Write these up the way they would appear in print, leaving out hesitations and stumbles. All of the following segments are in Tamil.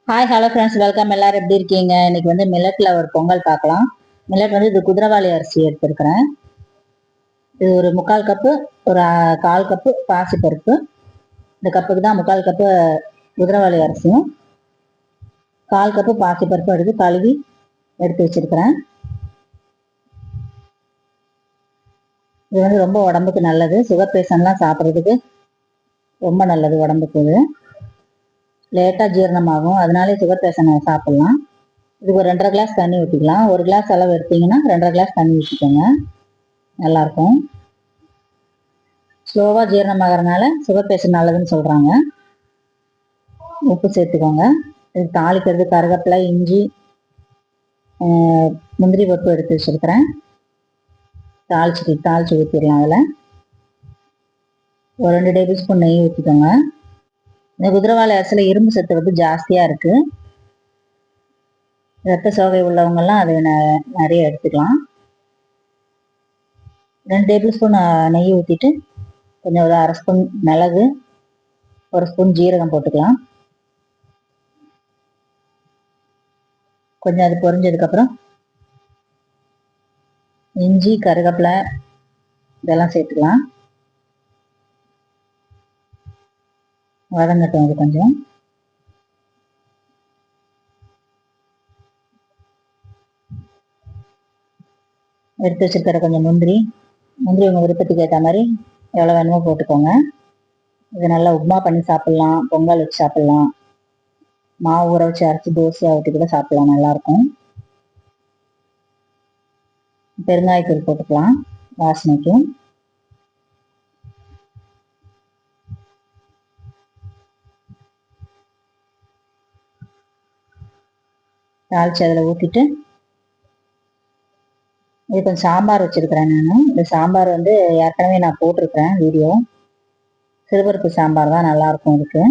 Hi hello friends, welcome. எல்லாரும் எப்படி இருக்கீங்க? இன்னைக்கு வந்து மில்லட்ல ஒரு பொங்கல் பார்க்கலாம். மில்லட் வந்து இது குதிரவாளி அரிசி எடுத்திருக்கிறேன். இது ஒரு 3/4 கப்பு, ஒரு 1/4 கப்பு பாசிப்பருப்பு. இந்த கப்புக்கு தான் 3/4 கப்பு குதிரவாளி அரிசியும் 1/4 கப்பு பாசிப்பருப்பு எடுத்து கழுவி எடுத்து வச்சிருக்கிறேன். இது வந்து ரொம்ப உடம்புக்கு நல்லது. சுகர் பேஷண்ட்லாம் சாப்பிட்றதுக்கு ரொம்ப நல்லது உடம்புக்கு. இது லேட்டாக ஜீரணமாகும், அதனாலே சுகர் பேஷண்ட் சாப்பிட்லாம். இதுக்கு ஒரு 2.5 கிளாஸ் தண்ணி ஊற்றிக்கலாம். 1 கிளாஸ் அளவு எடுத்தீங்கன்னா 2.5 கிளாஸ் தண்ணி ஊற்றிக்கோங்க, நல்லாயிருக்கும். ஸ்லோவாக ஜீரணமாகறதுனால சுகர் பேஷண்ட் நல்லதுன்னு சொல்கிறாங்க. உப்பு சேர்த்துக்கோங்க. இது தாளிக்கிறது கருவேப்பிலை, இஞ்சி, முந்திரி பருப்பு எடுத்து வச்சுருக்கிறேன். தாளிச்சு ஊற்றிடலாம். அதில் ஒரு 2 டேபிள் ஸ்பூன் நெய் ஊற்றிக்கோங்க. இந்த குதிரவாளி அரிசியில் இரும்பு சத்து வந்து ஜாஸ்தியாக இருக்குது. ரத்த சோகை உள்ளவங்கெல்லாம் அது நிறைய எடுத்துக்கலாம். 2 டேபிள் ஸ்பூன் நெய் ஊற்றிட்டு கொஞ்சம் ஒரு 1/2 ஸ்பூன் மிளகு, 1 ஸ்பூன் ஜீரகம் போட்டுக்கலாம். கொஞ்சம் அது பொரிஞ்சதுக்கப்புறம் இஞ்சி, கருவேப்பிலை இதெல்லாம் சேர்த்துக்கலாம். வதங்கட்டும். அது கொஞ்சம் எடுத்து வச்சிருக்கிற கொஞ்சம் முந்திரி உங்கள் விருப்பத்துக்கு ஏற்ற மாதிரி எவ்வளோ வேணுமோ போட்டுக்கோங்க. இது நல்லா உப்புமா பண்ணி சாப்பிட்லாம், பொங்கல் வச்சு சாப்பிட்லாம், மாவு ஊற வச்சு அரைச்சி தோசையாக ஊற்றி கூட சாப்பிட்லாம், நல்லாயிருக்கும். பெருங்காயத்தூள் போட்டுக்கலாம் வாசனைக்கு. தாளிச்சு அதில் ஊற்றிட்டு இது கொஞ்சம் சாம்பார் வச்சுருக்கிறேன் நான். இந்த சாம்பார் வந்து ஏற்கனவே நான் போட்டிருக்கிறேன் வீடியோ. சிறுபருப்பு சாம்பார் தான் நல்லாயிருக்கும். இதுக்கு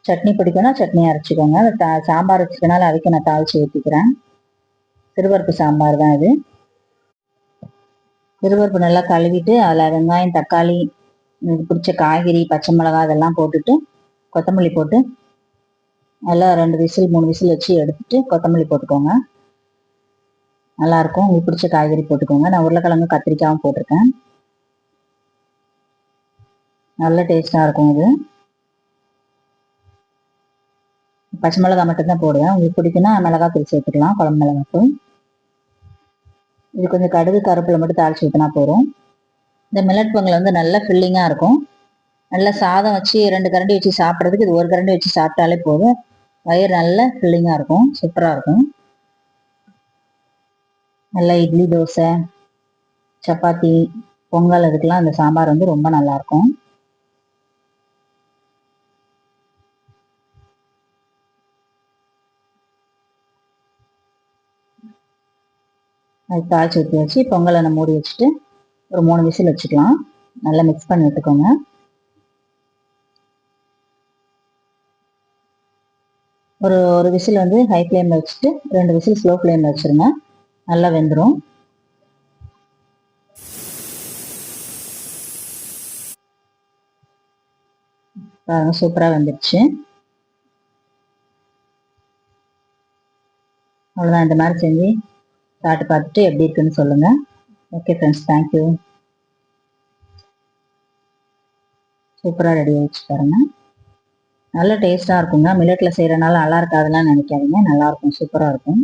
சட்னி பிடிக்கும்னா சட்னி அரைச்சிக்கோங்க. சாம்பார் வச்சுக்கனால அதுக்கு நான் தாளித்து ஊற்றிக்கிறேன். சிறுபருப்பு சாம்பார் தான் இது. சிறுபருப்பு நல்லா கழுவிட்டு அதில் வெங்காயம், தக்காளி, எனக்கு பிடிச்ச காய்கறி, பச்சை மிளகாய் இதெல்லாம் போட்டுட்டு கொத்தமல்லி போட்டு நல்லா 2 விசில் 3 விசில் வச்சு எடுத்துட்டு கொத்தமல்லி போட்டுக்கோங்க. நல்லாயிருக்கும். உங்களுக்கு பிடிச்ச காய்கறி போட்டுக்கோங்க. நான் உருளைக்கிழங்கு, கத்திரிக்காயும் போட்டிருக்கேன். நல்ல டேஸ்ட்டாக இருக்கும். இது பச்சை மிளகாய் மட்டும்தான் போடுவேன். உங்களுக்கு பிடிக்குன்னா மிளகாத்தூள் சேர்த்துக்கலாம், குழம்பு மிளகாத்தூள். இது கொஞ்சம் கடுகு, கருவேப்பிலை மட்டும் தாளிச்சு ஊற்றினா போதும். இந்த மில்லட் பொங்கல் வந்து நல்ல ஃபில்லிங்காக இருக்கும். நல்லா சாதம் வச்சு 2 கரண்டி வச்சு சாப்பிட்றதுக்கு இது 1 கரண்டி வச்சு சாப்பிட்டாலே போதும். வயிறு நல்ல ஃபில்லிங்காக இருக்கும், சூப்பராக இருக்கும். நல்லா இட்லி, தோசை, சப்பாத்தி, பொங்கல் அதுக்கெல்லாம் அந்த சாம்பார் வந்து ரொம்ப நல்லாயிருக்கும். அது தாளிச்சு ஊற்றி வச்சு பொங்கலை நம்ம மூடி வச்சுட்டு ஒரு 3 விசில் வச்சுக்கலாம். நல்லா மிக்ஸ் பண்ணி விட்டுக்கோங்க. ஒரு விசில் வந்து ஹை ஃப்ளேமில் வச்சுட்டு 2 விசில் ஸ்லோ ஃப்ளேமில் வச்சுருங்க. நல்லா வெந்துடும். பாருங்க, சூப்பராக வெந்துடுச்சு. அவ்வளோதான். இந்த மாதிரி செஞ்சு சாப்பிட்டு பார்த்துட்டு எப்படி இருக்குன்னு சொல்லுங்கள். Okay friends, thank you. சூப்பராக ரெடி ஆகிடுச்சு பாருங்க. நல்ல டேஸ்ட்டாக இருக்குங்க. மில்லட்டில் செய்கிறனால நல்லா இருக்காதுலாம் நினைக்காதீங்க, நல்லாயிருக்கும், சூப்பராக இருக்கும்.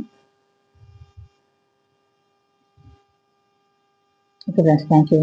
Okay friends, thank you.